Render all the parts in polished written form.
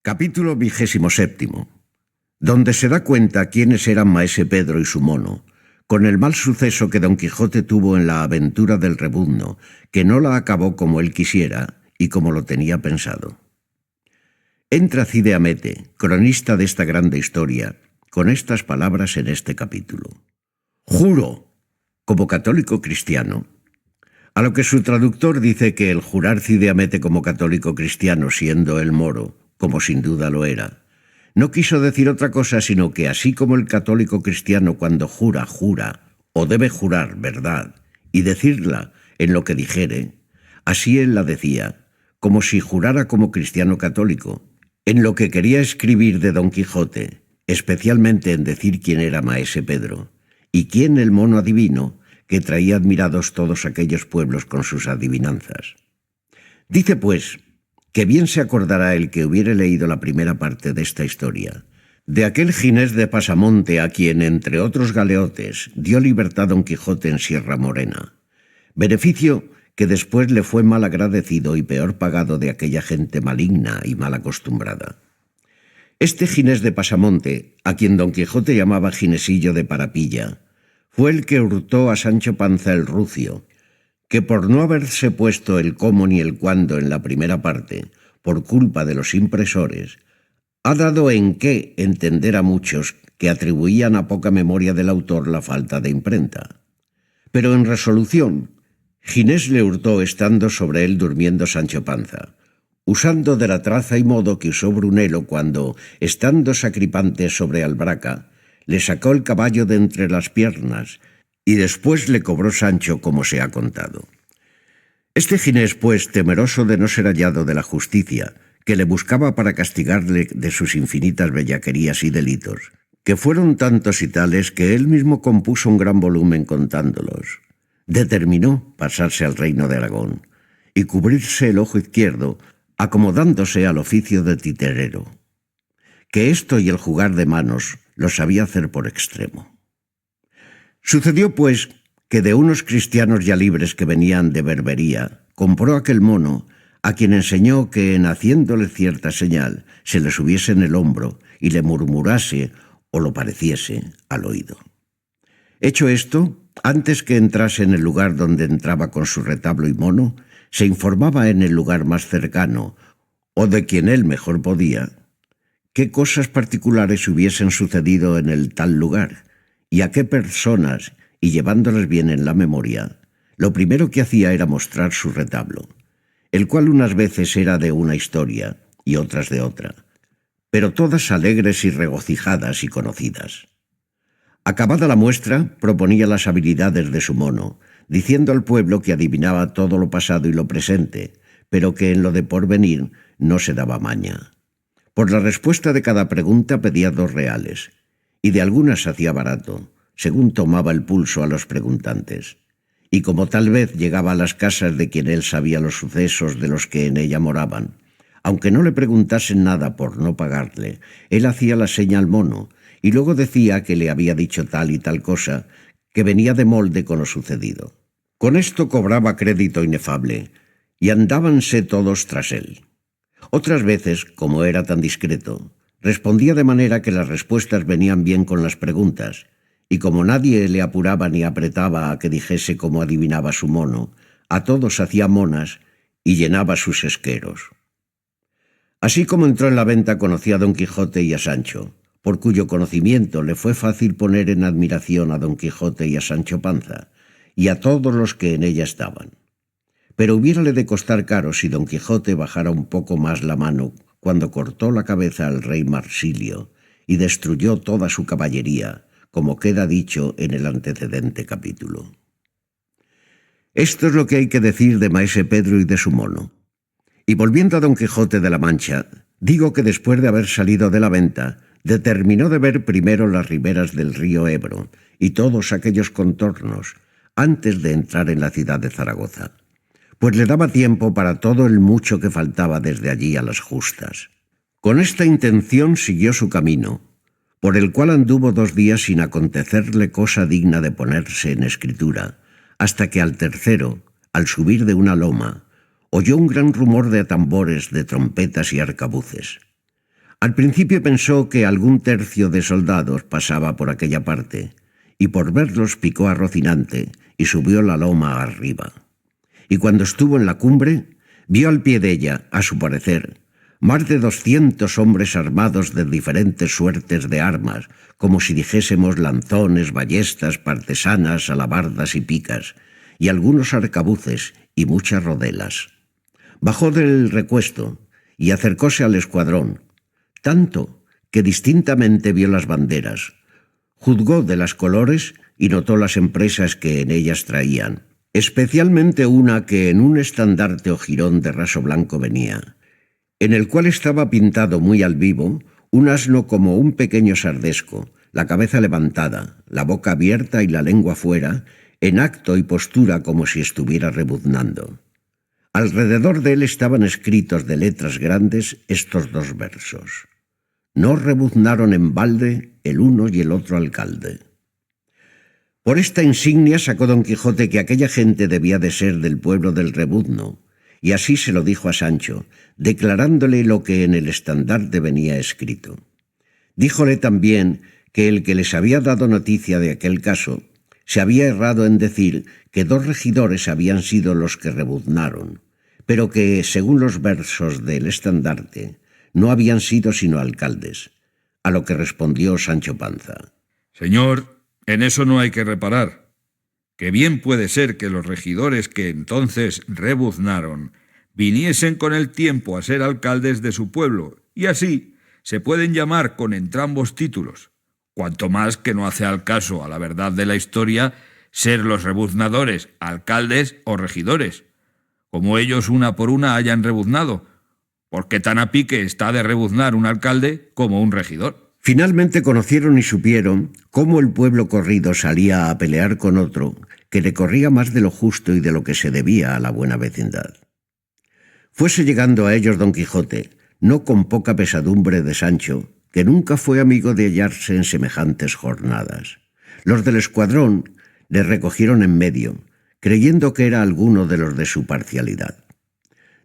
Capítulo 27, donde se da cuenta quiénes eran maese Pedro y su mono, con el mal suceso que Don Quijote tuvo en la aventura del rebuzno, que no la acabó como él quisiera y como lo tenía pensado. Entra Cide Hamete, cronista de esta grande historia, con estas palabras en este capítulo. Juro, como católico cristiano. A lo que su traductor dice que el jurar Cide Hamete como católico cristiano, siendo él moro, como sin duda lo era, no quiso decir otra cosa sino que así como el católico cristiano cuando jura, o debe jurar verdad, y decirla en lo que dijere, así él la decía, como si jurara como cristiano católico, en lo que quería escribir de Don Quijote, especialmente en decir quién era maese Pedro, y quién el mono adivino, que traía admirados todos aquellos pueblos con sus adivinanzas. Dice, pues, que bien se acordará el que hubiere leído la primera parte de esta historia, de aquel Ginés de Pasamonte a quien, entre otros galeotes, dio libertad Don Quijote en Sierra Morena, beneficio que después le fue mal agradecido y peor pagado de aquella gente maligna y mal acostumbrada. Este Ginés de Pasamonte, a quien Don Quijote llamaba Ginesillo de Parapilla, fue el que hurtó a Sancho Panza el Rucio, que por no haberse puesto el cómo ni el cuándo en la primera parte, por culpa de los impresores, ha dado en qué entender a muchos que atribuían a poca memoria del autor la falta de imprenta. Pero en resolución, Ginés le hurtó estando sobre él durmiendo Sancho Panza, usando de la traza y modo que usó Brunelo cuando, estando Sacripante sobre Albraca, le sacó el caballo de entre las piernas, y después le cobró Sancho como se ha contado. Este Ginés, pues, temeroso de no ser hallado de la justicia, que le buscaba para castigarle de sus infinitas bellaquerías y delitos, que fueron tantos y tales que él mismo compuso un gran volumen contándolos, determinó pasarse al reino de Aragón y cubrirse el ojo izquierdo, acomodándose al oficio de titerero, que esto y el jugar de manos lo sabía hacer por extremo. Sucedió, pues, que de unos cristianos ya libres que venían de Berbería, compró aquel mono, a quien enseñó que en haciéndole cierta señal se le subiese en el hombro y le murmurase o lo pareciese al oído. Hecho esto, antes que entrase en el lugar donde entraba con su retablo y mono, se informaba en el lugar más cercano, o de quien él mejor podía, qué cosas particulares hubiesen sucedido en el tal lugar, y a qué personas, y llevándoles bien en la memoria, lo primero que hacía era mostrar su retablo, el cual unas veces era de una historia y otras de otra, pero todas alegres y regocijadas y conocidas. Acabada la muestra, proponía las habilidades de su mono, diciendo al pueblo que adivinaba todo lo pasado y lo presente, pero que en lo de porvenir no se daba maña. Por la respuesta de cada pregunta pedía 2 reales, y de algunas hacía barato, según tomaba el pulso a los preguntantes. Y como tal vez llegaba a las casas de quien él sabía los sucesos de los que en ella moraban, aunque no le preguntasen nada por no pagarle, él hacía la seña al mono, y luego decía que le había dicho tal y tal cosa, que venía de molde con lo sucedido. Con esto cobraba crédito inefable, y andábanse todos tras él. Otras veces, como era tan discreto, respondía de manera que las respuestas venían bien con las preguntas, y como nadie le apuraba ni apretaba a que dijese cómo adivinaba su mono, a todos hacía monas y llenaba sus esqueros. Así como entró en la venta conocía a Don Quijote y a Sancho, por cuyo conocimiento le fue fácil poner en admiración a Don Quijote y a Sancho Panza, y a todos los que en ella estaban. Pero hubiérale de costar caro si Don Quijote bajara un poco más la mano cuando cortó la cabeza al rey Marsilio y destruyó toda su caballería, como queda dicho en el antecedente capítulo. Esto es lo que hay que decir de maese Pedro y de su mono. Y volviendo a Don Quijote de la Mancha, digo que después de haber salido de la venta, determinó de ver primero las riberas del río Ebro y todos aquellos contornos, antes de entrar en la ciudad de Zaragoza, pues le daba tiempo para todo el mucho que faltaba desde allí a las justas. Con esta intención siguió su camino, por el cual anduvo 2 días sin acontecerle cosa digna de ponerse en escritura, hasta que al tercero, al subir de una loma, oyó un gran rumor de tambores, de trompetas y arcabuces. Al principio pensó que algún tercio de soldados pasaba por aquella parte, y por verlos picó a Rocinante y subió la loma arriba. Y cuando estuvo en la cumbre, vio al pie de ella, a su parecer, más de 200 hombres armados de diferentes suertes de armas, como si dijésemos lanzones, ballestas, partesanas, alabardas y picas, y algunos arcabuces y muchas rodelas. Bajó del recuesto y acercóse al escuadrón, tanto que distintamente vio las banderas, juzgó de las colores y notó las empresas que en ellas traían, especialmente una que en un estandarte o jirón de raso blanco venía, en el cual estaba pintado muy al vivo un asno como un pequeño sardesco, la cabeza levantada, la boca abierta y la lengua fuera, en acto y postura como si estuviera rebuznando. Alrededor de él estaban escritos de letras grandes estos dos versos: no rebuznaron en balde el uno y el otro alcalde. Por esta insignia sacó Don Quijote que aquella gente debía de ser del pueblo del Rebuzno, y así se lo dijo a Sancho, declarándole lo que en el estandarte venía escrito. Díjole también que el que les había dado noticia de aquel caso se había errado en decir que 2 regidores habían sido los que rebuznaron, pero que, según los versos del estandarte, no habían sido sino alcaldes, a lo que respondió Sancho Panza: Señor, en eso no hay que reparar, que bien puede ser que los regidores que entonces rebuznaron viniesen con el tiempo a ser alcaldes de su pueblo, y así se pueden llamar con entrambos títulos, cuanto más que no hace al caso a la verdad de la historia ser los rebuznadores alcaldes o regidores, como ellos una por una hayan rebuznado, porque tan a pique está de rebuznar un alcalde como un regidor. Finalmente conocieron y supieron cómo el pueblo corrido salía a pelear con otro que le corría más de lo justo y de lo que se debía a la buena vecindad. Fuese llegando a ellos Don Quijote, no con poca pesadumbre de Sancho, que nunca fue amigo de hallarse en semejantes jornadas. Los del escuadrón le recogieron en medio, creyendo que era alguno de los de su parcialidad.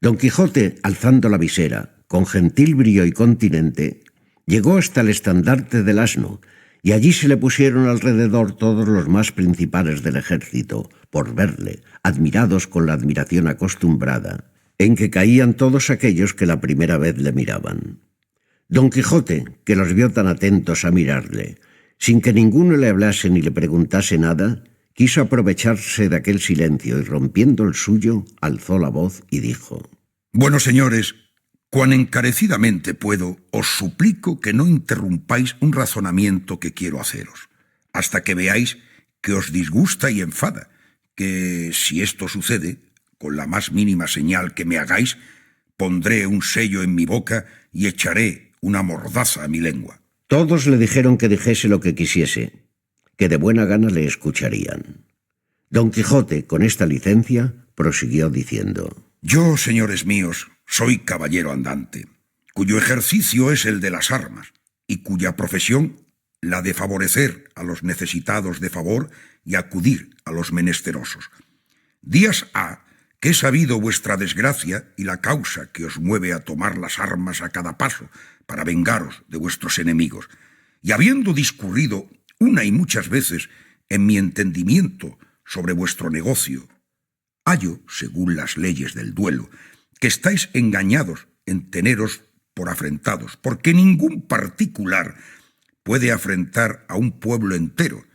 Don Quijote, alzando la visera, con gentil brío y continente, llegó hasta el estandarte del asno, y allí se le pusieron alrededor todos los más principales del ejército, por verle, admirados con la admiración acostumbrada, en que caían todos aquellos que la primera vez le miraban. Don Quijote, que los vio tan atentos a mirarle, sin que ninguno le hablase ni le preguntase nada, quiso aprovecharse de aquel silencio y, rompiendo el suyo, alzó la voz y dijo: Buenos señores, cuan encarecidamente puedo, os suplico que no interrumpáis un razonamiento que quiero haceros, hasta que veáis que os disgusta y enfada, que, si esto sucede, con la más mínima señal que me hagáis, pondré un sello en mi boca y echaré una mordaza a mi lengua. Todos le dijeron que dijese lo que quisiese, que de buena gana le escucharían. Don Quijote, con esta licencia, prosiguió diciendo: Yo, señores míos, soy caballero andante, cuyo ejercicio es el de las armas, y cuya profesión la de favorecer a los necesitados de favor y acudir a los menesterosos. Días ha que he sabido vuestra desgracia y la causa que os mueve a tomar las armas a cada paso para vengaros de vuestros enemigos, y habiendo discurrido una y muchas veces en mi entendimiento sobre vuestro negocio, hallo, según las leyes del duelo, que estáis engañados en teneros por afrentados, porque ningún particular puede afrentar a un pueblo entero,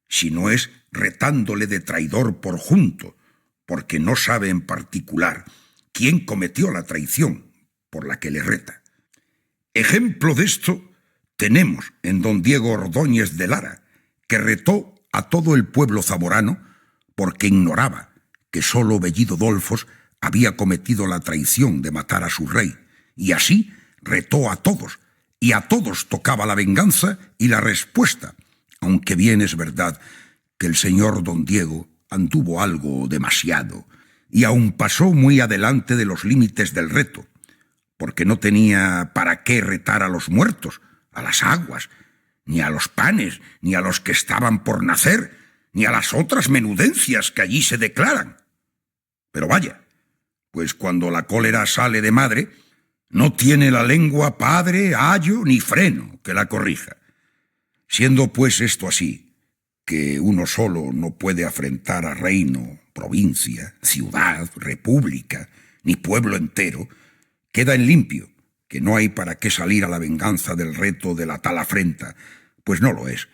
si no es retándole de traidor por junto, porque no sabe en particular quién cometió la traición por la que le reta. Ejemplo de esto tenemos en don Diego Ordóñez de Lara, que retó a todo el pueblo zamorano porque ignoraba que sólo Bellido Dolfos había cometido la traición de matar a su rey, y así retó a todos, y a todos tocaba la venganza y la respuesta, aunque bien es verdad que el señor don Diego anduvo algo demasiado, y aun pasó muy adelante de los límites del reto, porque no tenía para qué retar a los muertos, a las aguas, ni a los panes, ni a los que estaban por nacer, ni a las otras menudencias que allí se declaran. Pero vaya, pues cuando la cólera sale de madre, No tiene la lengua padre, ayo ni freno que la corrija. Siendo pues esto así, que uno solo no puede afrentar a reino, provincia, ciudad, república, ni pueblo entero, queda en limpio, que no hay para qué salir a la venganza del reto de la tal afrenta, pues no lo es,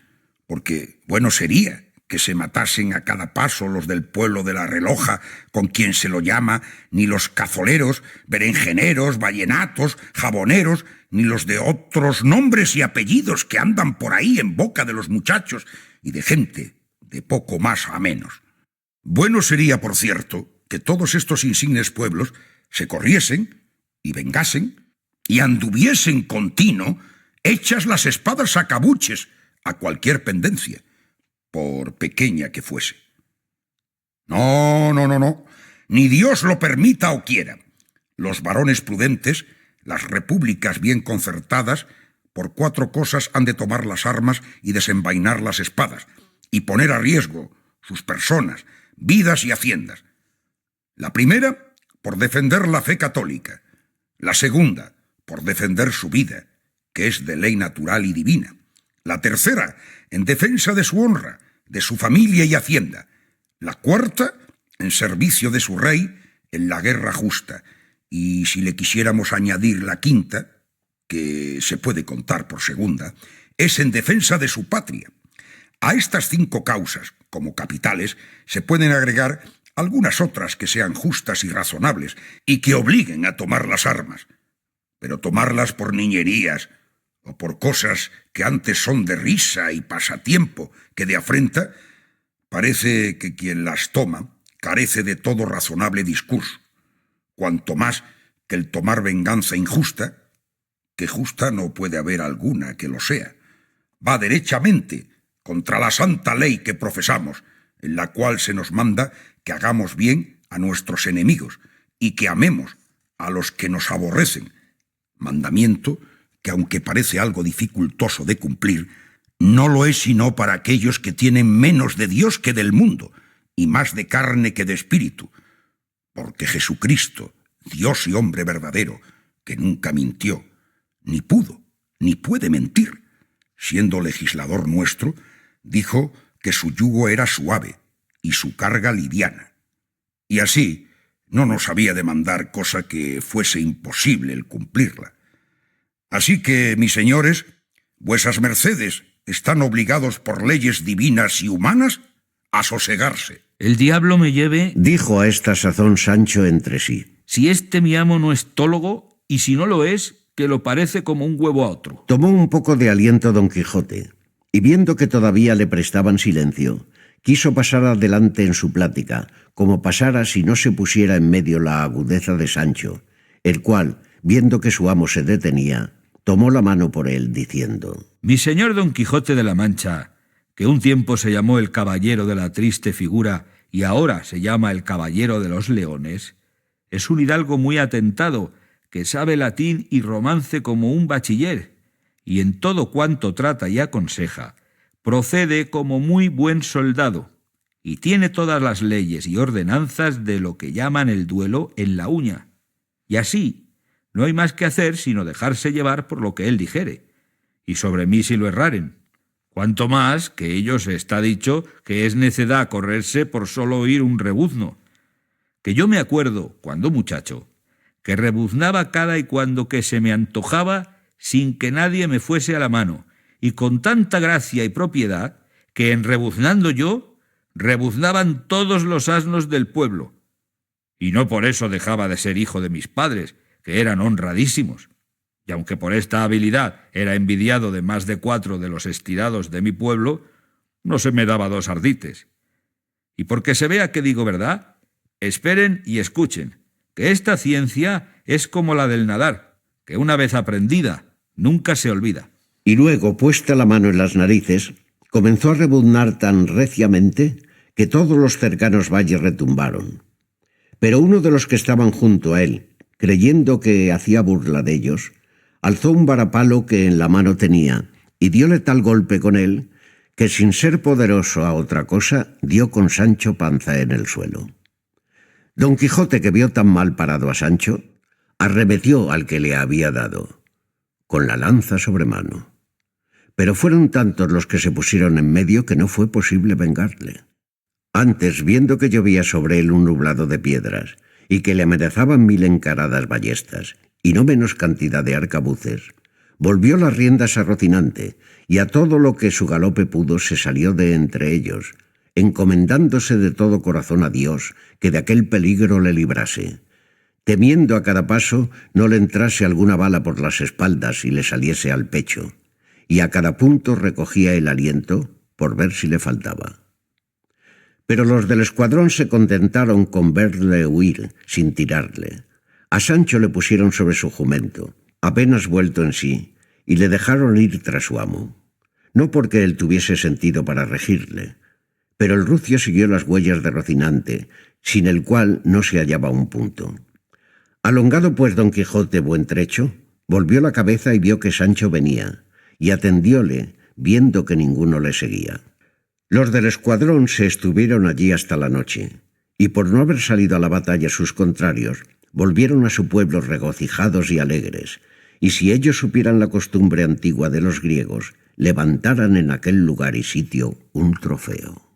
porque bueno sería que se matasen a cada paso los del pueblo de la Reloja, con quien se lo llama, ni los cazoleros, berenjeneros, vallenatos, jaboneros, ni los de otros nombres y apellidos que andan por ahí en boca de los muchachos y de gente de poco más a menos. Bueno sería, por cierto, que todos estos insignes pueblos se corriesen y vengasen y anduviesen continuo hechas las espadas sacabuches a cualquier pendencia, por pequeña que fuese. No, ni Dios lo permita o quiera. Los varones prudentes, las repúblicas bien concertadas, por 4 cosas han de tomar las armas y desenvainar las espadas, y poner a riesgo sus personas, vidas y haciendas. La primera, por defender la fe católica. La segunda, por defender su vida, que es de ley natural y divina. La tercera, en defensa de su honra, de su familia y hacienda. La cuarta, en servicio de su rey, en la guerra justa. Y si le quisiéramos añadir la quinta, que se puede contar por segunda, es en defensa de su patria. A estas 5 causas, como capitales, se pueden agregar algunas otras que sean justas y razonables y que obliguen a tomar las armas. Pero tomarlas por niñerías o por cosas que antes son de risa y pasatiempo que de afrenta, parece que quien las toma carece de todo razonable discurso, cuanto más que el tomar venganza injusta, que justa no puede haber alguna que lo sea, va derechamente contra la santa ley que profesamos, en la cual se nos manda que hagamos bien a nuestros enemigos y que amemos a los que nos aborrecen, mandamiento que, aunque parece algo dificultoso de cumplir, no lo es sino para aquellos que tienen menos de Dios que del mundo, y más de carne que de espíritu, porque Jesucristo, Dios y hombre verdadero, que nunca mintió, ni pudo, ni puede mentir, siendo legislador nuestro, dijo que su yugo era suave y su carga liviana. Y así no nos había de mandar cosa que fuese imposible el cumplirla. Así que, mis señores, vuesas mercedes están obligados por leyes divinas y humanas a sosegarse. El diablo me lleve, dijo a esta sazón Sancho entre sí. Si este mi amo no es tólogo, y si no lo es, que lo parece como un huevo a otro. Tomó un poco de aliento don Quijote, y viendo que todavía le prestaban silencio, quiso pasar adelante en su plática, como pasara si no se pusiera en medio la agudeza de Sancho, el cual, viendo que su amo se detenía, tomó la mano por él, diciendo: Mi señor Don Quijote de la Mancha, que un tiempo se llamó el Caballero de la Triste Figura y ahora se llama el Caballero de los Leones, es un hidalgo muy atentado, que sabe latín y romance como un bachiller, y en todo cuanto trata y aconseja, procede como muy buen soldado, y tiene todas las leyes y ordenanzas de lo que llaman el duelo en la uña. Y así, no hay más que hacer sino dejarse llevar por lo que él dijere, y sobre mí si lo erraren. Cuanto más que ellos está dicho que es necedad correrse por solo oír un rebuzno, que yo me acuerdo, cuando muchacho, que rebuznaba cada y cuando que se me antojaba sin que nadie me fuese a la mano, y con tanta gracia y propiedad que en rebuznando yo, rebuznaban todos los asnos del pueblo. Y no por eso dejaba de ser hijo de mis padres, que eran honradísimos, y aunque por esta habilidad era envidiado de más de 4 de los estirados de mi pueblo, no se me daba 2 ardites. Y porque se vea que digo verdad, esperen y escuchen, que esta ciencia es como la del nadar, que una vez aprendida, nunca se olvida. Y luego, puesta la mano en las narices, comenzó a rebuznar tan reciamente que todos los cercanos valles retumbaron. Pero uno de los que estaban junto a él, creyendo que hacía burla de ellos, alzó un varapalo que en la mano tenía y dióle tal golpe con él que, sin ser poderoso a otra cosa, dio con Sancho Panza en el suelo. Don Quijote, que vio tan mal parado a Sancho, Arremetió al que le había dado, con la lanza sobre mano. Pero fueron tantos los que se pusieron en medio que no fue posible vengarle. Antes, viendo que llovía sobre él un nublado de piedras, y que le amenazaban 1000 encaradas ballestas, y no menos cantidad de arcabuces, volvió las riendas a Rocinante, y a todo lo que su galope pudo se salió de entre ellos, encomendándose de todo corazón a Dios, que de aquel peligro le librase, temiendo a cada paso no le entrase alguna bala por las espaldas y le saliese al pecho, y a cada punto recogía el aliento por ver si le faltaba. Pero los del escuadrón se contentaron con verle huir sin tirarle. A Sancho le pusieron sobre su jumento, apenas vuelto en sí, y le dejaron ir tras su amo. No porque él tuviese sentido para regirle, pero el rucio siguió las huellas de Rocinante, sin el cual no se hallaba un punto. Alongado pues Don Quijote buen trecho, volvió la cabeza y vio que Sancho venía, y atendióle, viendo que ninguno le seguía. Los del escuadrón se estuvieron allí hasta la noche, y por no haber salido a la batalla sus contrarios, volvieron a su pueblo regocijados y alegres, y si ellos supieran la costumbre antigua de los griegos, levantaran en aquel lugar y sitio un trofeo.